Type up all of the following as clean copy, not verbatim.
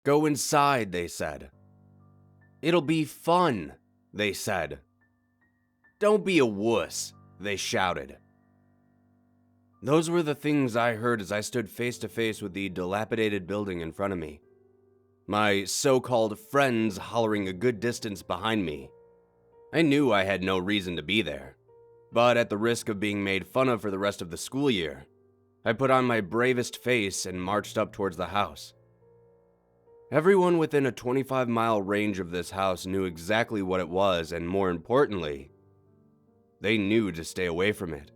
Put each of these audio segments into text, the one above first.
Go inside, they said. It'll be fun, they said. Don't be a wuss, they shouted. Those were the things I heard as I stood face to face with the dilapidated building in front of me. My so-called friends hollering a good distance behind me. I knew I had no reason to be there, but at the risk of being made fun of for the rest of the school year, I put on my bravest face and marched up towards the house. Everyone within a 25-mile range of this house knew exactly what it was, and more importantly, they knew to stay away from it.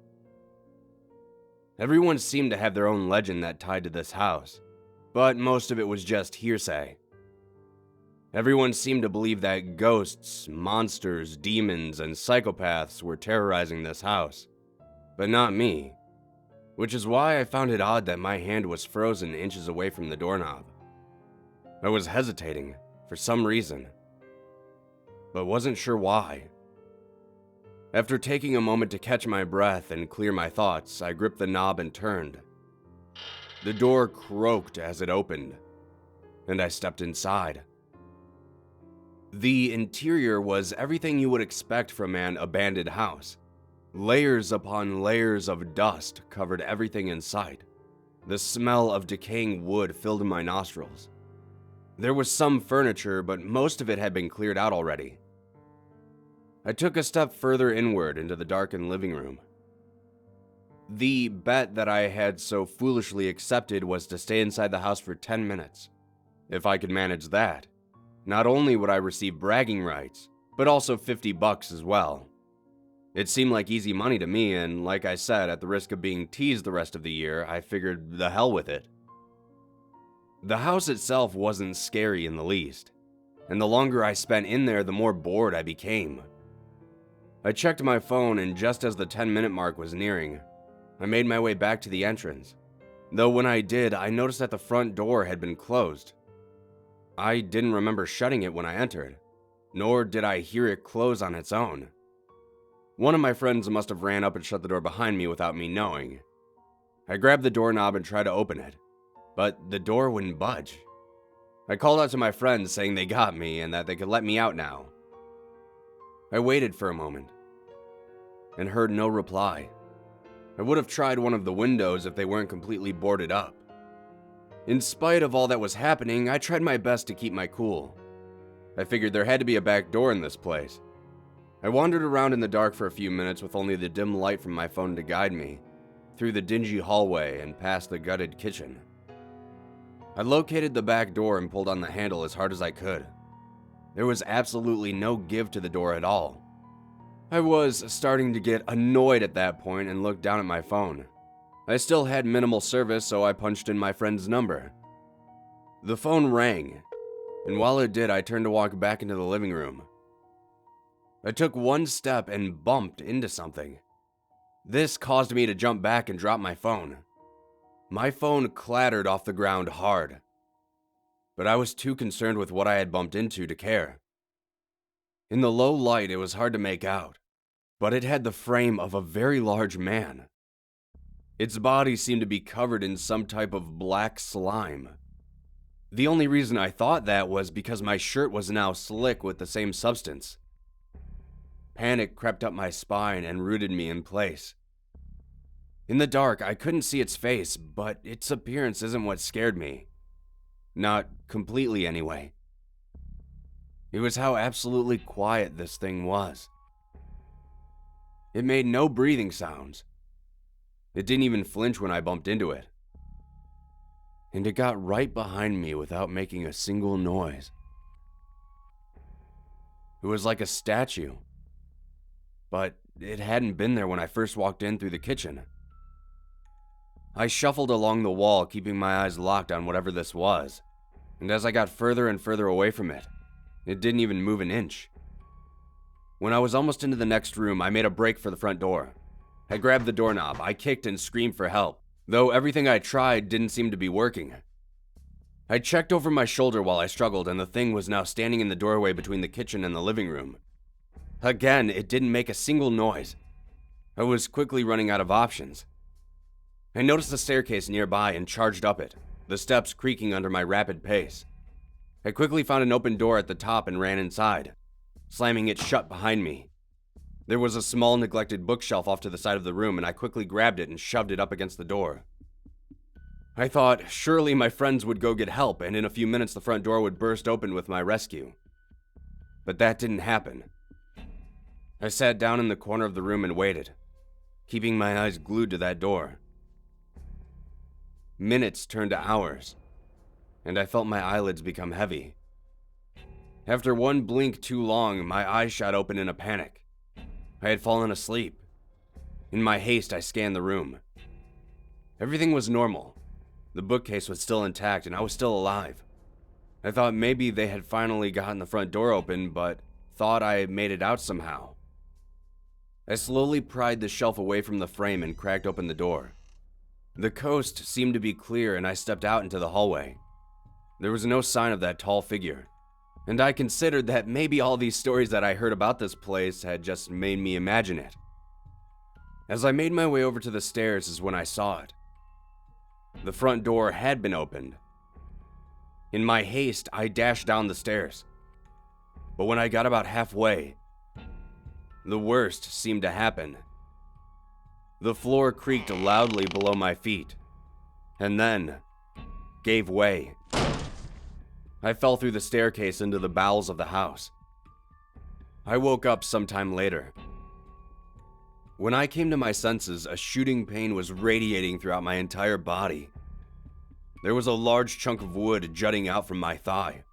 Everyone seemed to have their own legend that tied to this house, but most of it was just hearsay. Everyone seemed to believe that ghosts, monsters, demons, and psychopaths were terrorizing this house, but not me, which is why I found it odd that my hand was frozen inches away from the doorknob. I was hesitating, for some reason, but wasn't sure why. After taking a moment to catch my breath and clear my thoughts, I gripped the knob and turned. The door croaked as it opened, and I stepped inside. The interior was everything you would expect from an abandoned house. Layers upon layers of dust covered everything in sight. The smell of decaying wood filled my nostrils. There was some furniture, but most of it had been cleared out already. I took a step further inward into the darkened living room. The bet that I had so foolishly accepted was to stay inside the house for 10 minutes. If I could manage that, not only would I receive bragging rights, but also $50 as well. It seemed like easy money to me, and like I said, at the risk of being teased the rest of the year, I figured the hell with it. The house itself wasn't scary in the least, and the longer I spent in there, the more bored I became. I checked my phone, and just as the 10-minute mark was nearing, I made my way back to the entrance. Though when I did, I noticed that the front door had been closed. I didn't remember shutting it when I entered, nor did I hear it close on its own. One of my friends must have ran up and shut the door behind me without me knowing. I grabbed the doorknob and tried to open it, but the door wouldn't budge. I called out to my friends saying they got me and that they could let me out now. I waited for a moment and heard no reply. I would have tried one of the windows if they weren't completely boarded up. In spite of all that was happening, I tried my best to keep my cool. I figured there had to be a back door in this place. I wandered around in the dark for a few minutes with only the dim light from my phone to guide me, through the dingy hallway and past the gutted kitchen. I located the back door and pulled on the handle as hard as I could. There was absolutely no give to the door at all. I was starting to get annoyed at that point and looked down at my phone. I still had minimal service, so I punched in my friend's number. The phone rang, and while it did, I turned to walk back into the living room. I took one step and bumped into something. This caused me to jump back and drop my phone. My phone clattered off the ground hard, but I was too concerned with what I had bumped into to care. In the low light, it was hard to make out, but it had the frame of a very large man. Its body seemed to be covered in some type of black slime. The only reason I thought that was because my shirt was now slick with the same substance. Panic crept up my spine and rooted me in place. In the dark, I couldn't see its face, but its appearance isn't what scared me. Not completely, anyway. It was how absolutely quiet this thing was. It made no breathing sounds. It didn't even flinch when I bumped into it. And it got right behind me without making a single noise. It was like a statue. But it hadn't been there when I first walked in through the kitchen. I shuffled along the wall, keeping my eyes locked on whatever this was. And as I got further and further away from it, it didn't even move an inch. When I was almost into the next room, I made a break for the front door. I grabbed the doorknob, I kicked and screamed for help, though everything I tried didn't seem to be working. I checked over my shoulder while I struggled, and the thing was now standing in the doorway between the kitchen and the living room. Again, it didn't make a single noise. I was quickly running out of options. I noticed the staircase nearby and charged up it, the steps creaking under my rapid pace. I quickly found an open door at the top and ran inside, slamming it shut behind me. There was a small neglected bookshelf off to the side of the room, and I quickly grabbed it and shoved it up against the door. I thought surely my friends would go get help, and in a few minutes the front door would burst open with my rescue. But that didn't happen. I sat down in the corner of the room and waited, keeping my eyes glued to that door. Minutes turned to hours, and I felt my eyelids become heavy. After one blink too long, my eyes shot open in a panic. I had fallen asleep. In my haste, I scanned the room. Everything was normal. The bookcase was still intact, and I was still alive. I thought maybe they had finally gotten the front door open, but thought I had made it out somehow. I slowly pried the shelf away from the frame and cracked open the door. The coast seemed to be clear, and I stepped out into the hallway. There was no sign of that tall figure, and I considered that maybe all these stories that I heard about this place had just made me imagine it. As I made my way over to the stairs is when I saw it. The front door had been opened. In my haste, I dashed down the stairs. But when I got about halfway, the worst seemed to happen. The floor creaked loudly below my feet, and then gave way. I fell through the staircase into the bowels of the house. I woke up sometime later. When I came to my senses, a shooting pain was radiating throughout my entire body. There was a large chunk of wood jutting out from my thigh.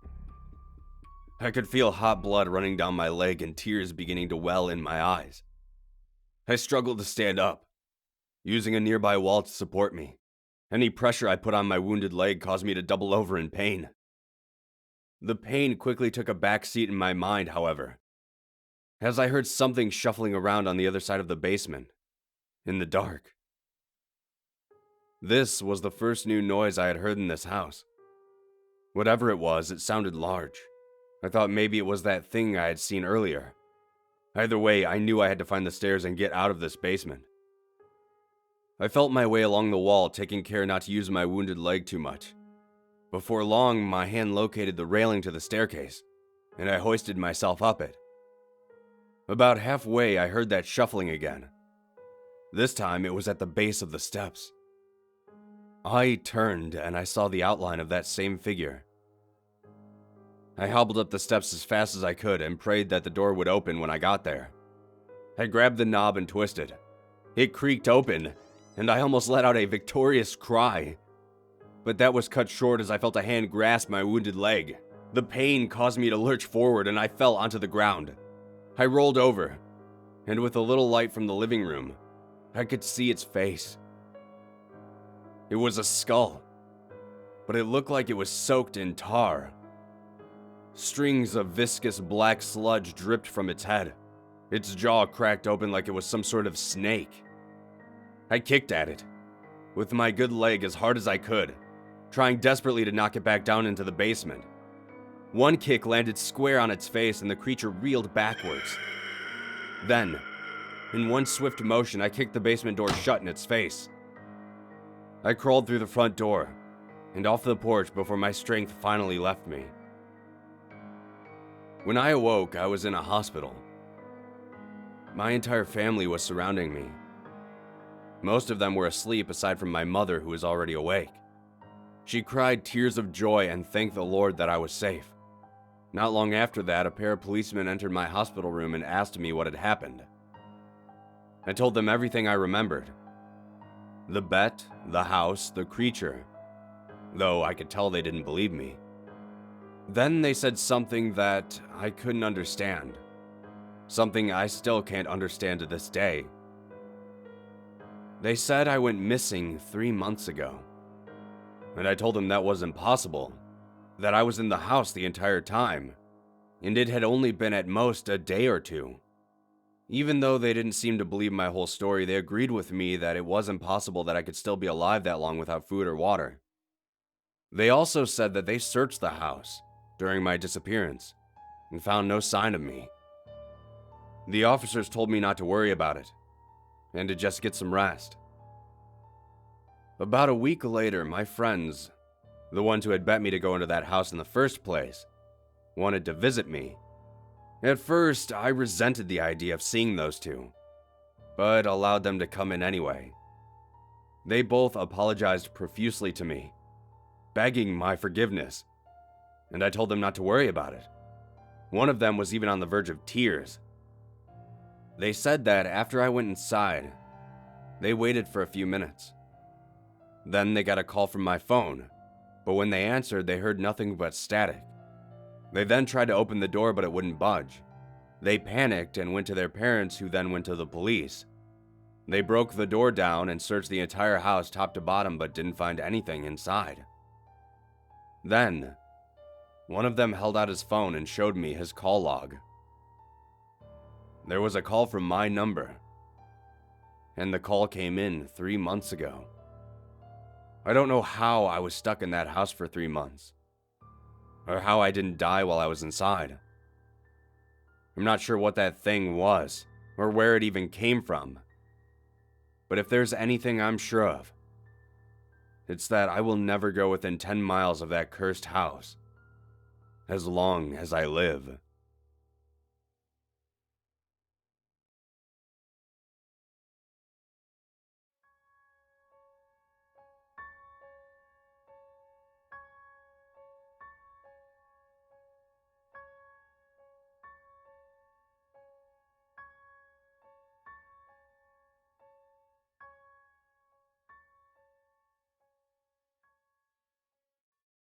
I could feel hot blood running down my leg and tears beginning to well in my eyes. I struggled to stand up, using a nearby wall to support me. Any pressure I put on my wounded leg caused me to double over in pain. The pain quickly took a back seat in my mind, however, as I heard something shuffling around on the other side of the basement, in the dark. This was the first new noise I had heard in this house. Whatever it was, it sounded large. I thought maybe it was that thing I had seen earlier. Either way, I knew I had to find the stairs and get out of this basement. I felt my way along the wall, taking care not to use my wounded leg too much. Before long, my hand located the railing to the staircase, and I hoisted myself up it. About halfway, I heard that shuffling again. This time, it was at the base of the steps. I turned, and I saw the outline of that same figure. I hobbled up the steps as fast as I could and prayed that the door would open when I got there. I grabbed the knob and twisted. It creaked open, and I almost let out a victorious cry. But that was cut short as I felt a hand grasp my wounded leg. The pain caused me to lurch forward, and I fell onto the ground. I rolled over, and with a little light from the living room, I could see its face. It was a skull, but it looked like it was soaked in tar. Strings of viscous black sludge dripped from its head. Its jaw cracked open like it was some sort of snake. I kicked at it, with my good leg as hard as I could, trying desperately to knock it back down into the basement. One kick landed square on its face and the creature reeled backwards. Then, in one swift motion, I kicked the basement door shut in its face. I crawled through the front door and off the porch before my strength finally left me. When I awoke, I was in a hospital. My entire family was surrounding me. Most of them were asleep aside from my mother, who was already awake. She cried tears of joy and thanked the Lord that I was safe. Not long after that, a pair of policemen entered my hospital room and asked me what had happened. I told them everything I remembered. The bet, the house, the creature, though I could tell they didn't believe me. Then they said something that I couldn't understand. Something I still can't understand to this day. They said I went missing 3 months ago. And I told them that was impossible, that I was in the house the entire time, and it had only been at most a day or two. Even though they didn't seem to believe my whole story, they agreed with me that it was impossible that I could still be alive that long without food or water. They also said that they searched the house during my disappearance and found no sign of me. The officers told me not to worry about it and to just get some rest. About a week later, my friends the ones who had bet me to go into that house in the first place, wanted to visit me. At first, I resented the idea of seeing those two, but allowed them to come in anyway. They both apologized profusely to me, begging my forgiveness, and I told them not to worry about it. One of them was even on the verge of tears. They said that after I went inside, they waited for a few minutes. Then they got a call from my phone, but when they answered, they heard nothing but static. They then tried to open the door, but it wouldn't budge. They panicked and went to their parents, who then went to the police. They broke the door down and searched the entire house top to bottom, but didn't find anything inside. Then, one of them held out his phone and showed me his call log. There was a call from my number, and the call came in 3 months ago. I don't know how I was stuck in that house for 3 months, or how I didn't die while I was inside. I'm not sure what that thing was, or where it even came from. But if there's anything I'm sure of, it's that I will never go within 10 miles of that cursed house, as long as I live.